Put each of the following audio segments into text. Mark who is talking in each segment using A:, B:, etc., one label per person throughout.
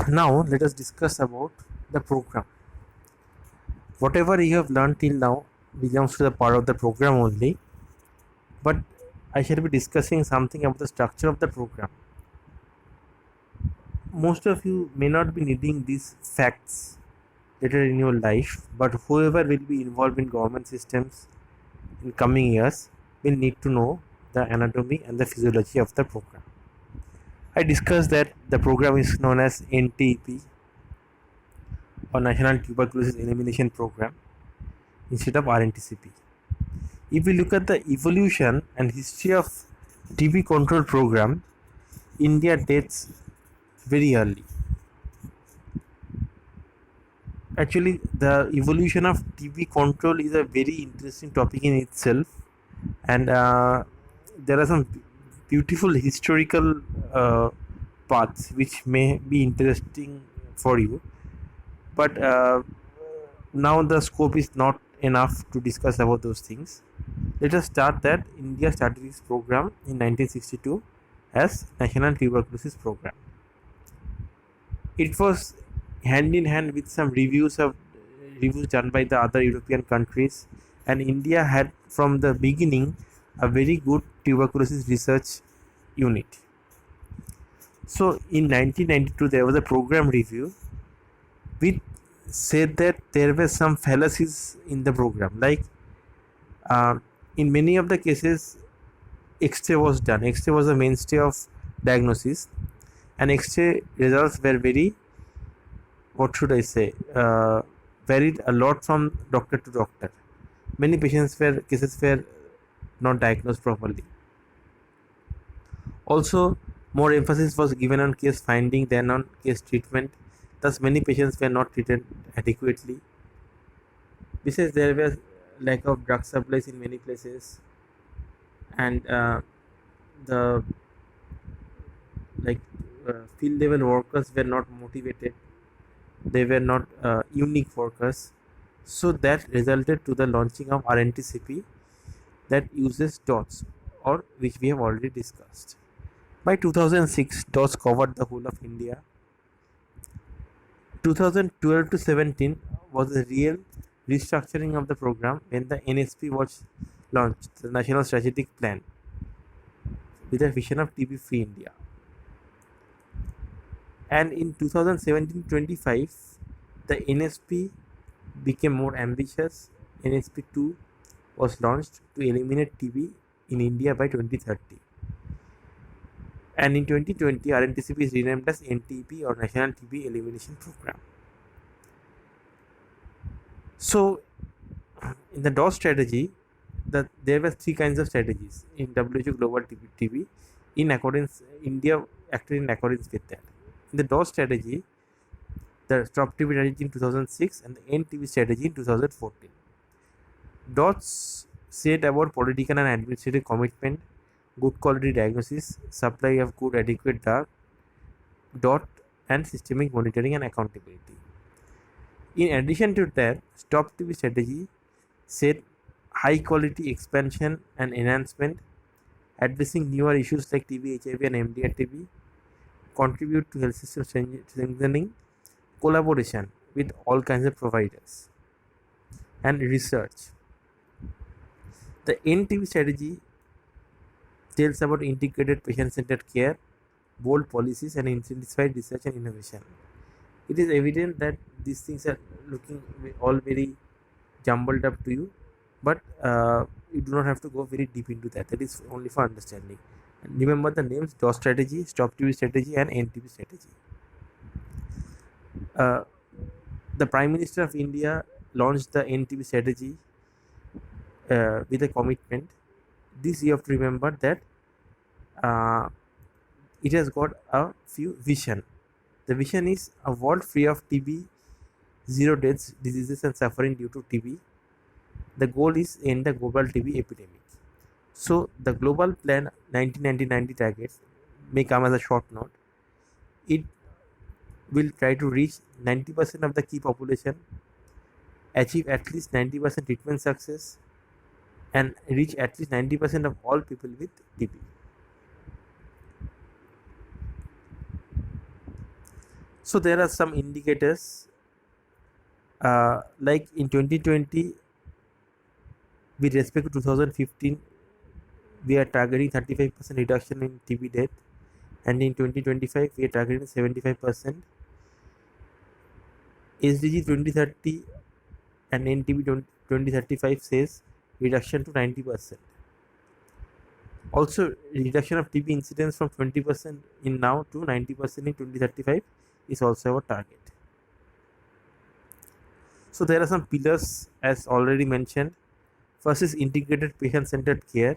A: Now let us discuss about the program. Whatever you have learned till now belongs to the part of the program only, but I shall be discussing something about the structure of the program. Most of you may not be needing these facts later in your life, but whoever will be involved in government systems in coming years will need to know the anatomy and the physiology of the program. I discussed that the program is known as NTP or National Tuberculosis Elimination Program instead of RNTCP. If we look at the evolution and history of TB control program, India dates very early. Actually, the evolution of TB control is a very interesting topic in itself, and there are some beautiful historical paths which may be interesting for you. But now the scope is not enough to discuss about those things. Let us start that India started this program in 1962 as National Tuberculosis Program. It was hand in hand with some reviews done by the other European countries, and India had from the beginning a very good tuberculosis research unit. So in 1992 there was a program review which said that there were some fallacies in the program, like in many of the cases X-ray was done. X-ray was the mainstay of diagnosis, and X-ray results were very, what should I say, varied a lot from doctor to doctor. Many cases were not diagnosed properly. Also, more emphasis was given on case finding than on case treatment. Thus, many patients were not treated adequately. Besides, there was lack of drug supplies in many places, and the field level workers were not motivated. They were not unique workers. So that resulted to the launching of RNTCP that uses DOTS, or which we have already discussed. By 2006, DOTS covered the whole of India. 2012 to 17 was the real restructuring of the program when the NSP was launched, the National Strategic Plan, with a vision of TB free India. And in 2017-25, the NSP became more ambitious. NSP 2 was launched to eliminate TB in India by 2030. And in 2020, RNTCP is renamed as NTP or National TB Elimination Program. So, in the DOS strategy, there were three kinds of strategies in WHO Global TB. In accordance, India acted in accordance with that. In the DOS strategy, the Stop TB strategy in 2006 and the End TB strategy in 2014. DOTS said about political and administrative commitment, good quality diagnosis, supply of good adequate drug, and systemic monitoring and accountability. In addition to that, Stop TB strategy said high quality expansion and enhancement, addressing newer issues like TB, HIV and MDR TB, contribute to health system strengthening, collaboration with all kinds of providers, and research. The NTB strategy tells about integrated patient-centered care, bold policies, and intensified research and innovation. It is evident that these things are looking all very jumbled up to you, but you do not have to go very deep into that. That is only for understanding. And remember the names: DOS strategy, Stop TB strategy, and NTB strategy. The Prime Minister of India launched the NTB strategy with a commitment. This you have to remember that it has got a few vision. The vision is a world free of TB, zero deaths, diseases and suffering due to TB. The goal is end the global TB epidemic. So the global plan 1990 targets may come as a short note. It will try to reach 90% of the key population, achieve at least 90% treatment success, and reach at least 90% of all people with TB. So there are some indicators, like in 2020 with respect to 2015, we are targeting 35% reduction in TB death, and in 2025 we are targeting 75%. SDG 2030 and NTB 2035 says reduction to 90%. Also, reduction of TB incidence from 20% in now to 90% in 2035 is also our target. So there are some pillars as already mentioned. First is integrated patient-centered care,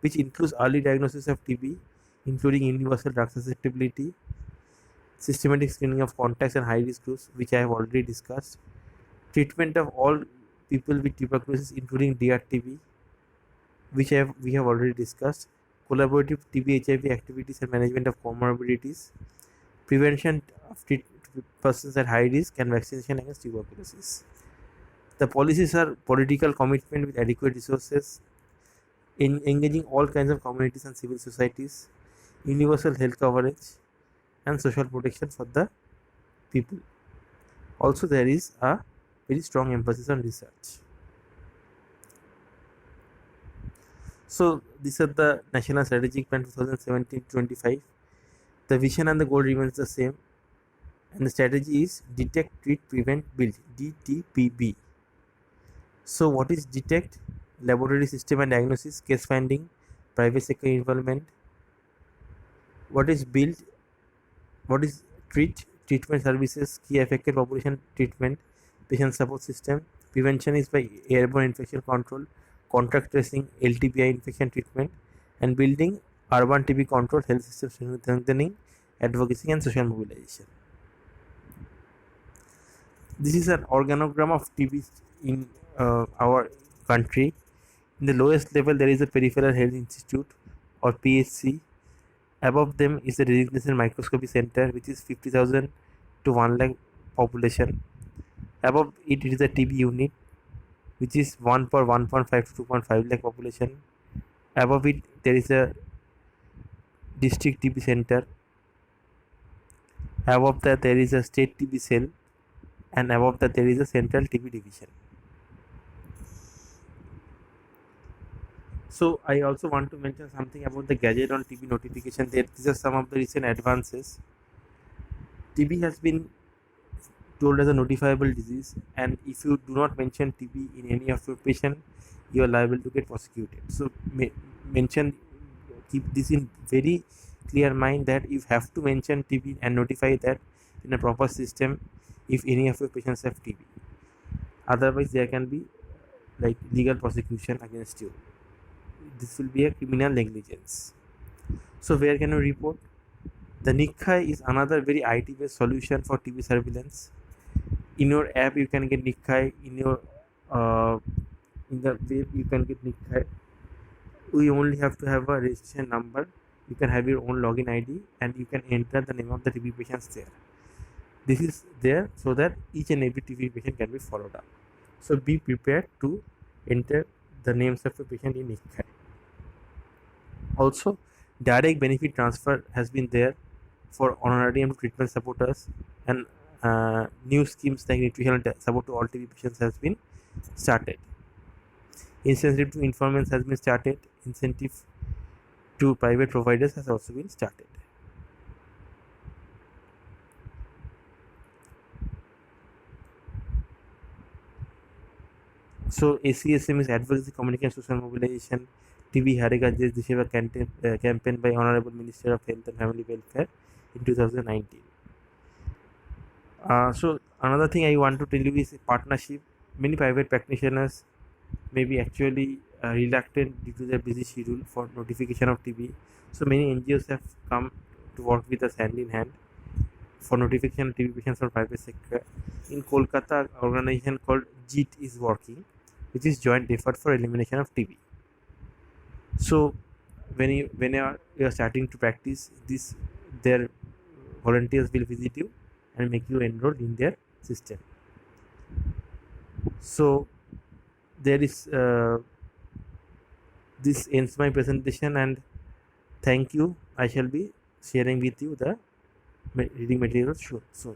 A: which includes early diagnosis of TB, including universal drug susceptibility, systematic screening of contacts and high-risk groups, which I have already discussed, treatment of all people with tuberculosis, including DRTB, which we have already discussed, collaborative TB/HIV activities and management of comorbidities, prevention of persons at high risk, and vaccination against tuberculosis. The policies are political commitment with adequate resources, in engaging all kinds of communities and civil societies, universal health coverage, and social protection for the people. Also, there is a very strong emphasis on research. So these are the National Strategic Plan 2017-25. The vision and the goal remains the same, and the strategy is detect, treat, prevent, build, DTPB. So what is detect? Laboratory system and diagnosis, case finding, private sector involvement. What is build? What is treat? Treatment services, key affected population treatment, patient support system. Prevention is by airborne infection control, contact tracing, LTBI infection treatment, and building urban TB control, health system strengthening, advocacy, and social mobilization. This is an organogram of TB in our country. In the lowest level, there is a Peripheral Health Institute or PHC. Above them is the Designation Microscopy Center, which is 50,000 to 1 lakh population. Above it is a TB unit, which is 1 per 1.5 to 2.5 lakh population. Above it, there is a district TB center. Above that, there is a state TB cell, and above that, there is a central TB division. So I also want to mention something about the gadget on TB notification. These are some of the recent advances. TB has been told as a notifiable disease, and if you do not mention TB in any of your patient, you are liable to get prosecuted. So keep this in very clear mind that you have to mention TB and notify that in a proper system if any of your patients have TB. Otherwise, there can be like legal prosecution against you. This will be a criminal negligence. So where can you report? The Nikkei is another very IT-based solution for TB surveillance. In your app, you can get Nikkei. In your in the web, you can get Nikkei. We only have to have a registration number. You can have your own login ID, and you can enter the name of the TB patients there. This is there so that each and every TB patient can be followed up. So be prepared to enter the names of a patient in Nikkei. Also, direct benefit transfer has been there for honorarium to treatment supporters, and new schemes like nutritional support to all TB patients has been started. Incentive to informants has been started. Incentive to private providers has also been started. So ACSM is advocacy, communication, social mobilization. TB Harega Desh Desheva campaign by Honorable Minister of Health and Family Welfare in 2019. So another thing I want to tell you is partnership. Many private practitioners may be actually reluctant due to their busy schedule for notification of TB. So many NGOs have come to work with us hand in hand for notification of TB patients from private sector. In Kolkata, an organization called JEET is working, which is Joint Effort for Elimination of TB. So whenever you are starting to practice this, their volunteers will visit you and make you enrolled in their system. So there is this ends my presentation, and thank you. I shall be sharing with you the reading materials soon.